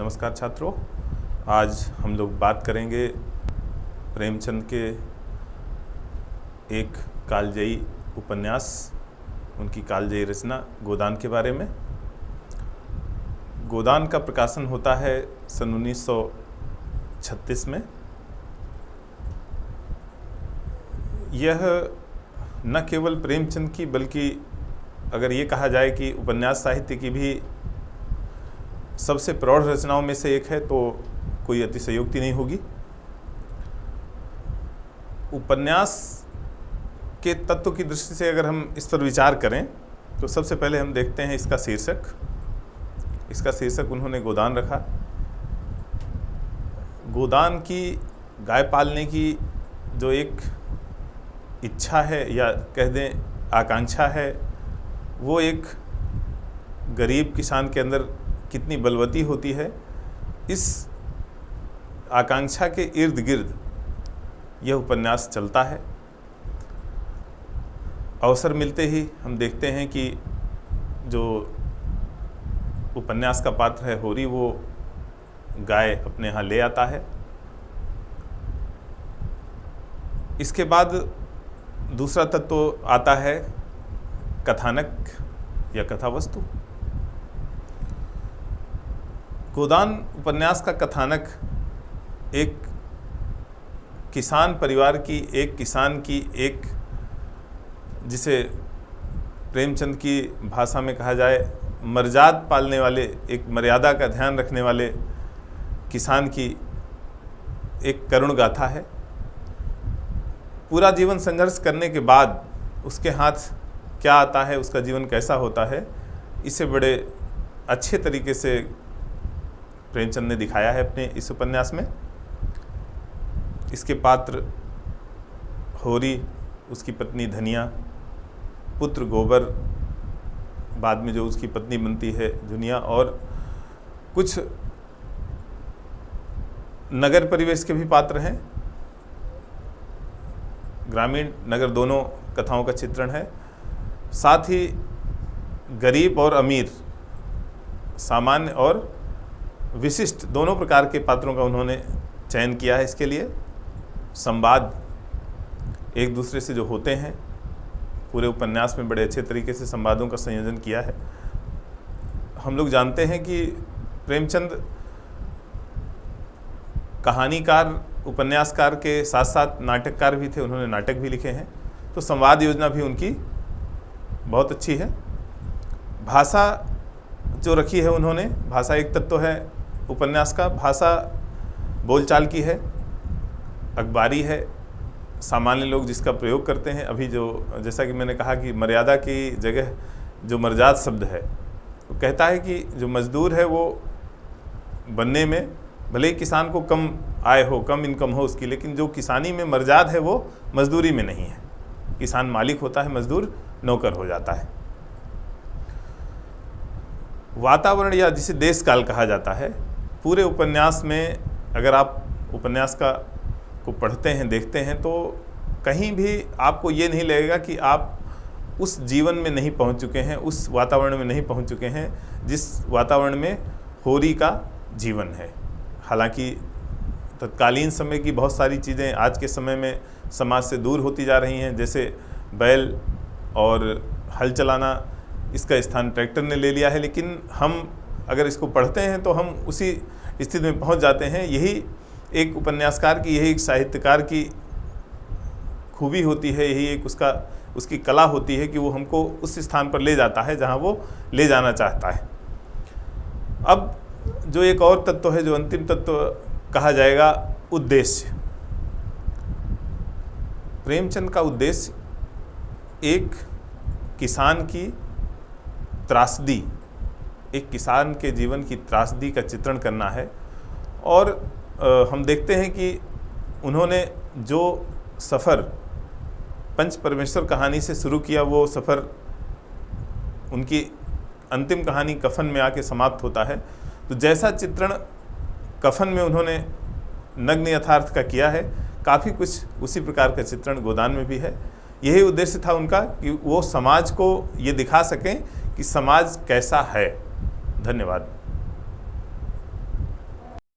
नमस्कार छात्रों, आज हम लोग बात करेंगे प्रेमचंद के एक कालजयी उपन्यास, उनकी कालजयी रचना गोदान के बारे में। गोदान का प्रकाशन होता है सन 1936 में। यह न केवल प्रेमचंद की बल्कि अगर ये कहा जाए कि उपन्यास साहित्य की भी सबसे प्रौढ़ रचनाओं में से एक है तो कोई अतिशयोक्ति नहीं होगी। उपन्यास के तत्व की दृष्टि से अगर हम इस पर विचार करें तो सबसे पहले हम देखते हैं इसका शीर्षक। इसका शीर्षक उन्होंने गोदान रखा। गोदान की गाय पालने की जो एक इच्छा है या कह दें आकांक्षा है, वो एक गरीब किसान के अंदर कितनी बलवती होती है, इस आकांक्षा के इर्द गिर्द यह उपन्यास चलता है। अवसर मिलते ही हम देखते हैं कि जो उपन्यास का पात्र है होरी, वो गाय अपने यहाँ ले आता है। इसके बाद दूसरा तत्व आता है कथानक या कथा वस्तु। गोदान उपन्यास का कथानक एक किसान परिवार की, एक किसान की, एक जिसे प्रेमचंद की भाषा में कहा जाए मर्यादा पालने वाले, एक मर्यादा का ध्यान रखने वाले किसान की एक करुण गाथा है। पूरा जीवन संघर्ष करने के बाद उसके हाथ क्या आता है, उसका जीवन कैसा होता है, इसे बड़े अच्छे तरीके से प्रेमचंद ने दिखाया है अपने इस उपन्यास में। इसके पात्र होरी, उसकी पत्नी धनिया, पुत्र गोबर, बाद में जो उसकी पत्नी बनती है जुनिया, और कुछ नगर परिवेश के भी पात्र हैं। ग्रामीण नगर दोनों कथाओं का चित्रण है। साथ ही गरीब और अमीर, सामान्य और विशिष्ट दोनों प्रकार के पात्रों का उन्होंने चयन किया है। इसके लिए संवाद एक दूसरे से जो होते हैं, पूरे उपन्यास में बड़े अच्छे तरीके से संवादों का संयोजन किया है। हम लोग जानते हैं कि प्रेमचंद कहानीकार, उपन्यासकार के साथ साथ नाटककार भी थे। उन्होंने नाटक भी लिखे हैं, तो संवाद योजना भी उनकी बहुत अच्छी है। भाषा जो रखी है उन्होंने, भाषा एक तत्व है उपन्यास का। भाषा बोलचाल की है, अखबारी है, सामान्य लोग जिसका प्रयोग करते हैं। अभी जो जैसा कि मैंने कहा कि मर्यादा की जगह जो मर्याद शब्द है, वो कहता है कि जो मजदूर है वो बनने में, भले ही किसान को कम आय हो, कम इनकम हो उसकी, लेकिन जो किसानी में मर्याद है वो मजदूरी में नहीं है। किसान मालिक होता है, मजदूर नौकर हो जाता है। वातावरण या जिसे देश काल कहा जाता है, पूरे उपन्यास में अगर आप उपन्यास को पढ़ते हैं, देखते हैं, तो कहीं भी आपको ये नहीं लगेगा कि आप उस जीवन में नहीं पहुंच चुके हैं, उस वातावरण में नहीं पहुंच चुके हैं जिस वातावरण में होरी का जीवन है। हालांकि तत्कालीन समय की बहुत सारी चीज़ें आज के समय में समाज से दूर होती जा रही हैं, जैसे बैल और हल चलाना, इसका स्थान ट्रैक्टर ने ले लिया है। लेकिन हम अगर इसको पढ़ते हैं तो हम उसी स्थिति में पहुंच जाते हैं। यही एक उपन्यासकार की, यही एक साहित्यकार की खूबी होती है, यही एक उसकी कला होती है कि वो हमको उस स्थान पर ले जाता है जहां वो ले जाना चाहता है। अब जो एक और तत्व है, जो अंतिम तत्व कहा जाएगा, उद्देश्य। प्रेमचंद का उद्देश्य एक किसान की त्रासदी, एक किसान के जीवन की त्रासदी का चित्रण करना है। और हम देखते हैं कि उन्होंने जो सफ़र पंच परमेश्वर कहानी से शुरू किया, वो सफ़र उनकी अंतिम कहानी कफन में आके समाप्त होता है। तो जैसा चित्रण कफन में उन्होंने नग्न यथार्थ का किया है, काफ़ी कुछ उसी प्रकार का चित्रण गोदान में भी है। यही उद्देश्य था उनका कि वो समाज को ये दिखा सकें कि समाज कैसा है। धन्यवाद।